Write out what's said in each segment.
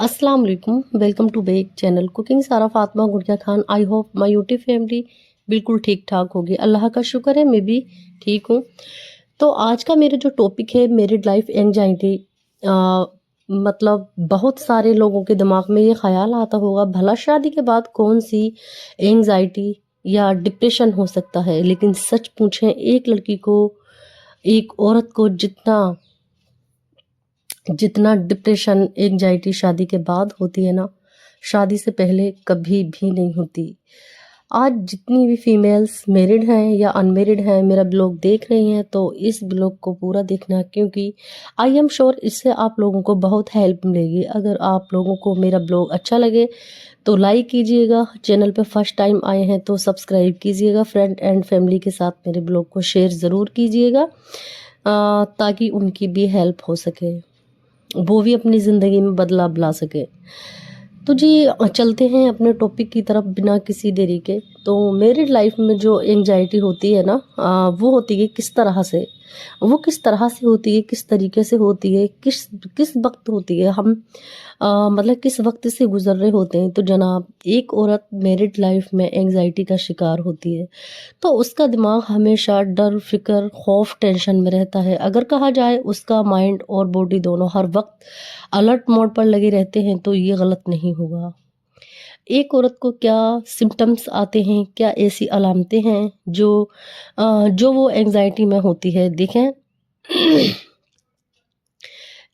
अस्सलाम वालेकुम, welcome to back channel cooking Sara Fatima Gudiya Khan. I hope my YouTube family बिल्कुल ठीक ठाक होगी। अल्लाह का शुक्र है मैं भी ठीक हूँ। तो आज का मेरा जो टॉपिक है मैरिड लाइफ एंजाइटी। मतलब बहुत सारे लोगों के दिमाग में ये ख्याल आता होगा भला शादी के बाद कौन सी एंजाइटी या डिप्रेशन हो सकता है। लेकिन सच पूछें, एक लड़की को, एक औरत को जितना जितना डिप्रेशन एंजाइटी शादी के बाद होती है ना, शादी से पहले कभी भी नहीं होती। आज जितनी भी फीमेल्स मैरिड हैं या अनमेरिड हैं मेरा ब्लॉग देख रही हैं तो इस ब्लॉग को पूरा देखना, क्योंकि आई एम श्योर इससे आप लोगों को बहुत हेल्प मिलेगी। अगर आप लोगों को मेरा ब्लॉग अच्छा लगे तो लाइक कीजिएगा, चैनल पे फर्स्ट टाइम आए हैं तो सब्सक्राइब कीजिएगा, फ्रेंड एंड फैमिली के साथ मेरे ब्लॉग को शेयर ज़रूर कीजिएगा ताकि उनकी भी हेल्प हो सके, वो भी अपनी ज़िंदगी में बदलाव ला सके। तो जी चलते हैं अपने टॉपिक की तरफ बिना किसी देरी के। तो मैरिड लाइफ में जो एंजाइटी होती है ना, वो होती है किस तरह से, वो किस तरह से होती है, किस तरीके से होती है, किस किस वक्त होती है, हम मतलब किस वक्त से गुजर रहे होते हैं। तो जनाब, एक औरत मैरिड लाइफ में एंजाइटी का शिकार होती है तो उसका दिमाग हमेशा डर, फिक्र, खौफ, टेंशन में रहता है। अगर कहा जाए उसका माइंड और बॉडी दोनों हर वक्त अलर्ट मोड पर लगे रहते हैं तो ये गलत नहीं होगा। एक औरत को क्या सिम्टम्स आते हैं, क्या ऐसी अलामतें हैं जो वो एंजाइटी में होती है, देखें।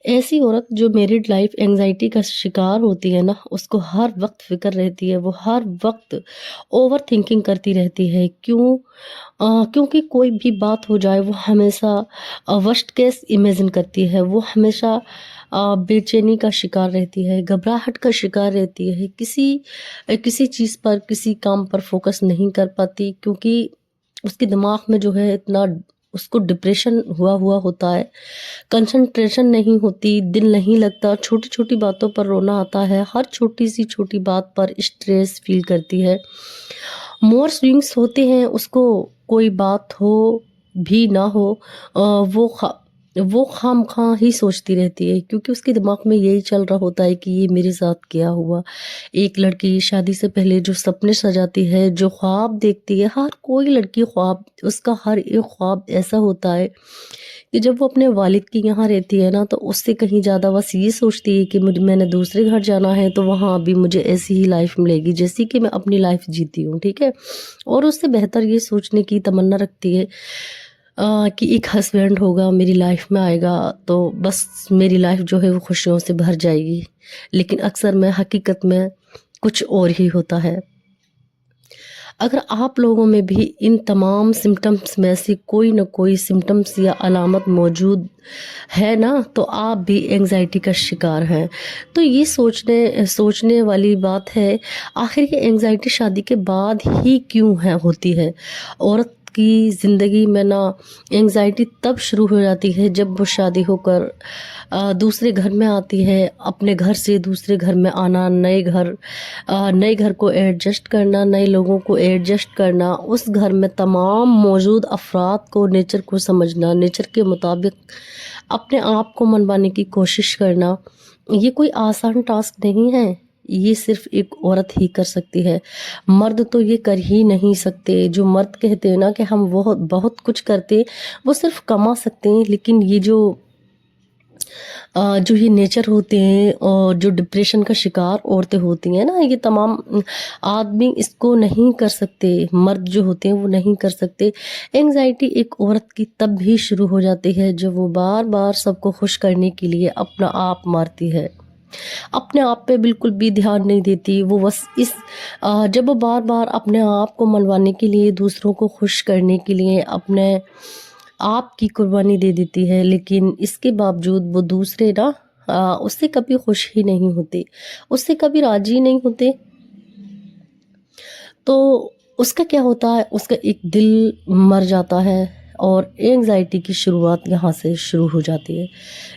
ऐसी औरत जो मैरिड लाइफ एंजाइटी का शिकार होती है ना, उसको हर वक्त फिक्र रहती है, वो हर वक्त ओवर थिंकिंग करती रहती है। क्योंकि कोई भी बात हो जाए वो हमेशा वर्स्ट केस इमेजिन करती है, वो हमेशा बेचैनी का शिकार रहती है, घबराहट का शिकार रहती है, किसी चीज़ पर, किसी काम पर फोकस नहीं कर पाती, क्योंकि उसके दिमाग में जो है इतना उसको डिप्रेशन हुआ हुआ होता है, कंसंट्रेशन नहीं होती, दिल नहीं लगता, छोटी छोटी बातों पर रोना आता है, हर छोटी सी छोटी बात पर स्ट्रेस फील करती है, मोर स्विंग्स होते हैं उसको। कोई बात हो भी ना हो, वो खामखा ही सोचती रहती है, क्योंकि उसके दिमाग में यही चल रहा होता है कि ये मेरे साथ क्या हुआ। एक लड़की शादी से पहले जो सपने सजाती है, जो ख्वाब देखती है, हर कोई लड़की ख्वाब, उसका हर एक ख्वाब ऐसा होता है कि जब वो अपने वालिद के यहाँ रहती है ना, तो उससे कहीं ज़्यादा बस ये सोचती है कि मैंने दूसरे घर जाना है तो वहाँ भी मुझे ऐसी ही लाइफ मिलेगी जैसी कि मैं अपनी लाइफ जीती हूँ, ठीक है। और उससे बेहतर ये सोचने की तमन्ना रखती है कि एक हस्बैंड होगा, मेरी लाइफ में आएगा तो बस मेरी लाइफ जो है वो खुशियों से भर जाएगी। लेकिन अक्सर में हकीकत में कुछ और ही होता है। अगर आप लोगों में भी इन तमाम सिम्टम्स में से कोई ना कोई सिम्टम्स या अलामत मौजूद है ना, तो आप भी एंजाइटी का शिकार हैं। तो ये सोचने वाली बात है, आखिर ये एंजाइटी शादी के बाद ही क्यों होती है। औरत की ज़िंदगी में ना एंजाइटी तब शुरू हो जाती है जब वो शादी होकर दूसरे घर में आती है। अपने घर से दूसरे घर में आना, नए घर को एडजस्ट करना, नए लोगों को एडजस्ट करना, उस घर में तमाम मौजूद अफराद को, नेचर को समझना, नेचर के मुताबिक अपने आप को मनवाने की कोशिश करना, ये कोई आसान टास्क नहीं है। ये सिर्फ एक औरत ही कर सकती है, मर्द तो ये कर ही नहीं सकते। जो मर्द कहते हैं ना कि हम वो बहुत कुछ करते, वो सिर्फ कमा सकते हैं, लेकिन ये जो ये नेचर होते हैं और जो डिप्रेशन का शिकार औरतें होती हैं ना, ये तमाम आदमी इसको नहीं कर सकते, मर्द जो होते हैं वो नहीं कर सकते। एंजाइटी एक औरत की तब भी शुरू हो जाती है जब वो बार बार सबको खुश करने के लिए अपना आप मारती है, अपने आप पे बिल्कुल भी ध्यान नहीं देती। वो बस जब वो बार बार अपने आप को मनवाने के लिए, दूसरों को खुश करने के लिए अपने आप की कुर्बानी दे देती है, लेकिन इसके बावजूद वो दूसरे ना उससे कभी खुश ही नहीं होते, उससे कभी राजी नहीं होते। तो उसका क्या होता है, उसका एक दिल मर जाता है और एंजाइटी की शुरुआत यहाँ से शुरू हो जाती है।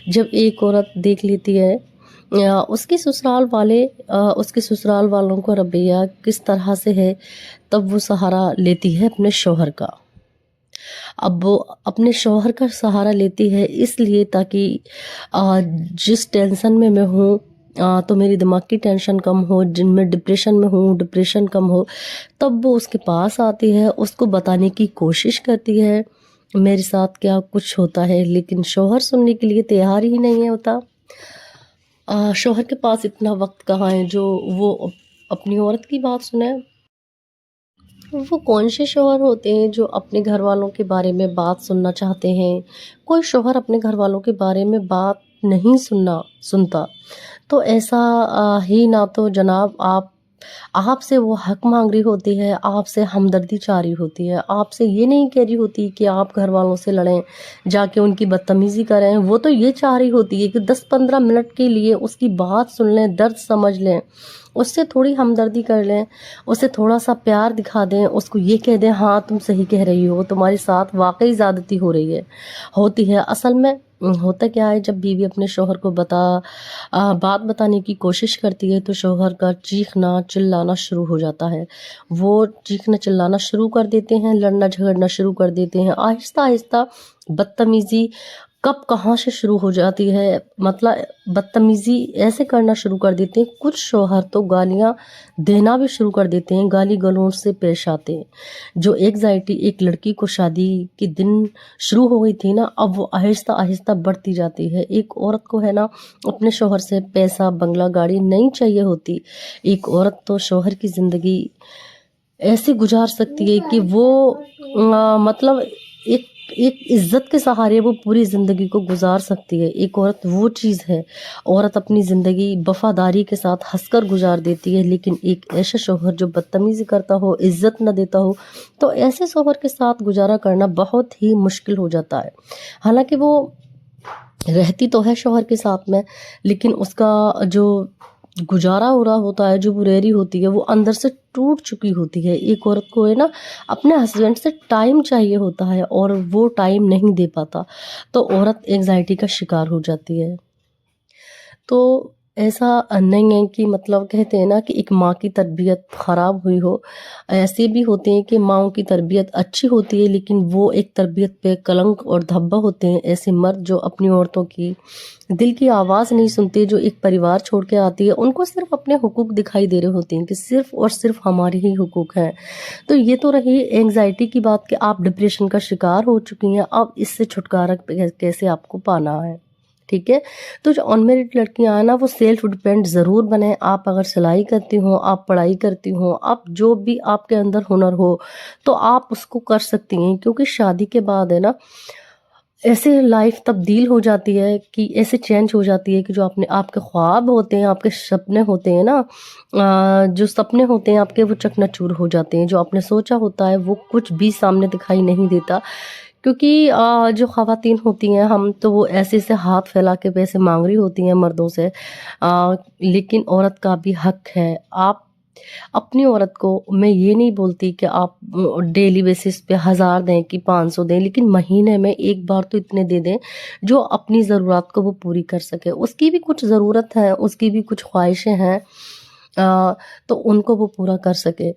जब एक औरत देख लेती है उसके ससुराल वालों का रवैया किस तरह से है, तब वो सहारा लेती है अपने शौहर का। अब वो अपने शौहर का सहारा लेती है इसलिए ताकि जिस टेंशन में मैं हूँ तो मेरी दिमाग की टेंशन कम हो, जिनमें डिप्रेशन में हूँ डिप्रेशन कम हो, तब वो उसके पास आती है, उसको बताने की कोशिश करती है मेरे साथ क्या कुछ होता है, लेकिन शौहर सुनने के लिए तैयार ही नहीं है होता। शौहर के पास इतना वक्त कहाँ है जो वो अपनी औरत की बात सुने। वो कौन से शौहर होते हैं जो अपने घर वालों के बारे में बात सुनना चाहते हैं। कोई शौहर अपने घर वालों के बारे में बात नहीं सुनता। तो ऐसा ही ना तो जनाब आपसे वो हक मांग रही होती है, आपसे हमदर्दी चाह रही होती है, आपसे ये नहीं कह रही होती कि आप घर वालों से लड़ें, जाके उनकी बदतमीज़ी करें। वो तो ये चाह रही होती है कि 10-15 मिनट के लिए उसकी बात सुन लें, दर्द समझ लें, उससे थोड़ी हमदर्दी कर लें, उसे थोड़ा सा प्यार दिखा दें, उसको ये कह दें हाँ तुम सही कह रही हो, तुम्हारे साथ वाकई ज़्यादती हो रही है होती है। असल में होता क्या है, जब बीवी अपने शौहर को बात बताने की कोशिश करती है तो शौहर का चीखना चिल्लाना शुरू हो जाता है। वो चीखना चिल्लाना शुरू कर देते हैं, लड़ना झगड़ना शुरू कर देते हैं। आहिस्ता आहिस्ता बदतमीज़ी कब कहाँ से शुरू हो जाती है, मतलब बदतमीज़ी ऐसे करना शुरू कर देते हैं। कुछ शौहर तो गालियाँ देना भी शुरू कर देते हैं, गाली गलौज से पेश आते हैं। जो एंग्जाइटी एक लड़की को शादी के दिन शुरू हो गई थी ना, अब वो आहिस्ता आहिस्ता बढ़ती जाती है। एक औरत को है ना अपने शौहर से पैसा बंगला गाड़ी नहीं चाहिए होती। एक औरत तो शौहर की ज़िंदगी ऐसे गुजार सकती है कि वो मतलब एक एक इज्जत के सहारे वो पूरी ज़िंदगी को गुजार सकती है। एक औरत वो चीज़ है, औरत अपनी ज़िंदगी वफादारी के साथ हंसकर गुजार देती है। लेकिन एक ऐसा शौहर जो बदतमीज़ी करता हो, इज्जत न देता हो, तो ऐसे शौहर के साथ गुजारा करना बहुत ही मुश्किल हो जाता है। हालांकि वो रहती तो है शौहर के साथ में, लेकिन उसका जो गुजारा हो रहा होता है, जो वो रह रही होती है, वो अंदर से टूट चुकी होती है। एक औरत को है ना अपने हस्बैंड से टाइम चाहिए होता है और वो टाइम नहीं दे पाता, तो औरत एंग्जाइटी का शिकार हो जाती है। तो ऐसा नहीं है कि मतलब कहते हैं ना कि एक माँ की तरबियत ख़राब हुई हो। ऐसे भी होते हैं कि माँओं की तरबियत अच्छी होती है, लेकिन वो एक तरबियत पे कलंक और धब्बा होते हैं। ऐसे मर्द जो अपनी औरतों की दिल की आवाज़ नहीं सुनते, जो एक परिवार छोड़ के आती है, उनको सिर्फ अपने हुकूक दिखाई दे रहे होते हैं कि सिर्फ और सिर्फ हमारे ही हुकूक हैं। तो ये तो रही एंग्जाइटी की बात कि आप डिप्रेशन का शिकार हो चुकी हैं, अब इससे छुटकारा कैसे आपको पाना है, ठीक है। तो जो अनमेरिड लड़कियां हैं ना, वो सेल्फ डिपेंड ज़रूर बने। आप अगर सिलाई करती हो, आप पढ़ाई करती हो, आप जो भी आपके अंदर हुनर हो, तो आप उसको कर सकती हैं। क्योंकि शादी के बाद है ना ऐसे लाइफ तब्दील हो जाती है कि ऐसे चेंज हो जाती है कि जो आपने आपके ख्वाब होते हैं, आपके सपने होते हैं ना, जो सपने होते हैं आपके, वो चकनाचूर हो जाते हैं। जो आपने सोचा होता है वो कुछ भी सामने दिखाई नहीं देता। क्योंकि जो ख़वातीन होती हैं, हम तो वो ऐसे ऐसे हाथ फैला के पैसे मांग रही होती हैं मर्दों से, लेकिन औरत का भी हक है। आप अपनी औरत को, मैं ये नहीं बोलती कि आप डेली बेसिस पे 1000 दें कि 500 दें, लेकिन महीने में एक बार तो इतने दे दें जो अपनी ज़रूरत को वो पूरी कर सके। उसकी भी कुछ ज़रूरत है, उसकी भी कुछ ख्वाहिशें हैं, तो उनको वो पूरा कर सके।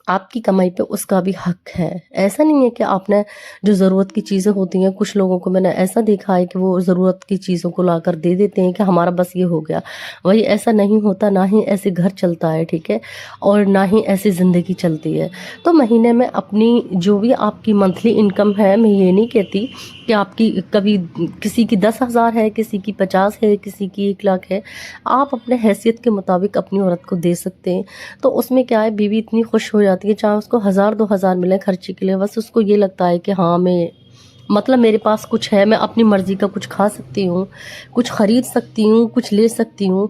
आपकी कमाई पे उसका भी हक है। ऐसा नहीं है कि आपने जो ज़रूरत की चीज़ें होती हैं, कुछ लोगों को मैंने ऐसा देखा है कि वो ज़रूरत की चीज़ों को लाकर दे देते हैं कि हमारा बस ये हो गया। वही ऐसा नहीं होता, ना ही ऐसे घर चलता है, ठीक है? और ना ही ऐसी ज़िंदगी चलती है। तो महीने में अपनी जो भी आपकी मंथली इनकम है, मैं ये नहीं कहती कि आपकी कभी किसी की 10,000 है, किसी की 50 है, किसी की 1 लाख है। आप अपने हैसियत के मुताबिक अपनी औरत को दे सकते हैं। तो उसमें क्या है, बीवी इतनी खुश हो जाती है, चाहे उसको 1000-2000 मिले खर्चे के लिए, बस उसको ये लगता है कि हाँ मैं मतलब मेरे पास कुछ है, मैं अपनी मर्ज़ी का कुछ खा सकती हूँ, कुछ ख़रीद सकती हूँ, कुछ ले सकती हूँ।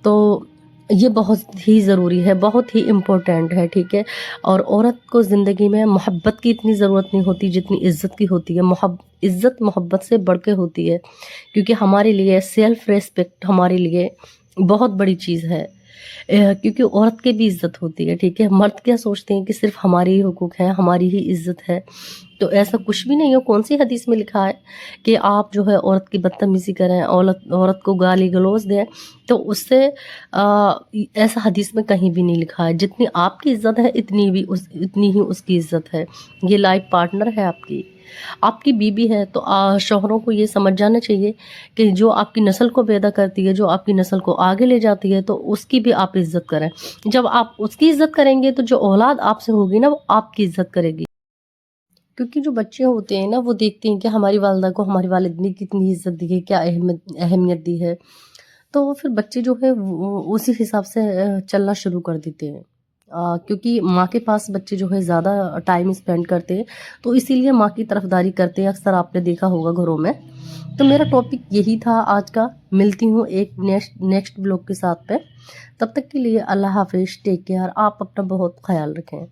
तो ये बहुत ही ज़रूरी है, बहुत ही इम्पोर्टेंट है, ठीक है। और औरत को ज़िंदगी में मोहब्बत की इतनी ज़रूरत नहीं होती जितनी इज़्ज़त की होती है। इज़्ज़त मोहब्बत से बढ़ के होती है, क्योंकि हमारे लिए सेल्फ़ रिस्पेक्ट हमारे लिए बहुत बड़ी चीज़ है। क्योंकि औरत की भी इज़्ज़त होती है, ठीक है। मर्द क्या सोचते हैं कि सिर्फ हमारे ही हुकूक हैं, हमारी ही इज़्ज़त है, तो ऐसा कुछ भी नहीं है। कौन सी हदीस में लिखा है कि आप जो है औरत की बदतमीजी करें, औरत को गाली गलौज दें? तो उससे ऐसा हदीस में कहीं भी नहीं लिखा है। जितनी आपकी इज्जत है इतनी ही उसकी इज्जत है। ये लाइफ पार्टनर है आपकी बीवी है, तो शौहरों को ये समझ जाना चाहिए कि जो आपकी नस्ल को पैदा करती है, जो आपकी नस्ल को आगे ले जाती है, तो उसकी भी आप इज्जत करें। जब आप उसकी इज्जत करेंगे तो जो औलाद आपसे होगी ना, वो आपकी इज्जत करेगी। क्योंकि जो बच्चे होते हैं ना, वो देखते हैं कि हमारी वालिदा को हमारे वालिद ने कितनी इज्जत दी है, क्या अहमियत दी है। तो फिर बच्चे जो है वो उसी हिसाब से चलना शुरू कर देते हैं। क्योंकि माँ के पास बच्चे जो है ज़्यादा टाइम स्पेंड करते हैं, तो इसीलिए माँ की तरफदारी करते हैं, अक्सर आपने देखा होगा घरों में। तो मेरा टॉपिक यही था आज का। मिलती हूँ एक नेक्स्ट ब्लॉग के साथ पे। तब तक के लिए अल्लाह हाफिज़, टेक केयर, आप अपना बहुत ख्याल रखें।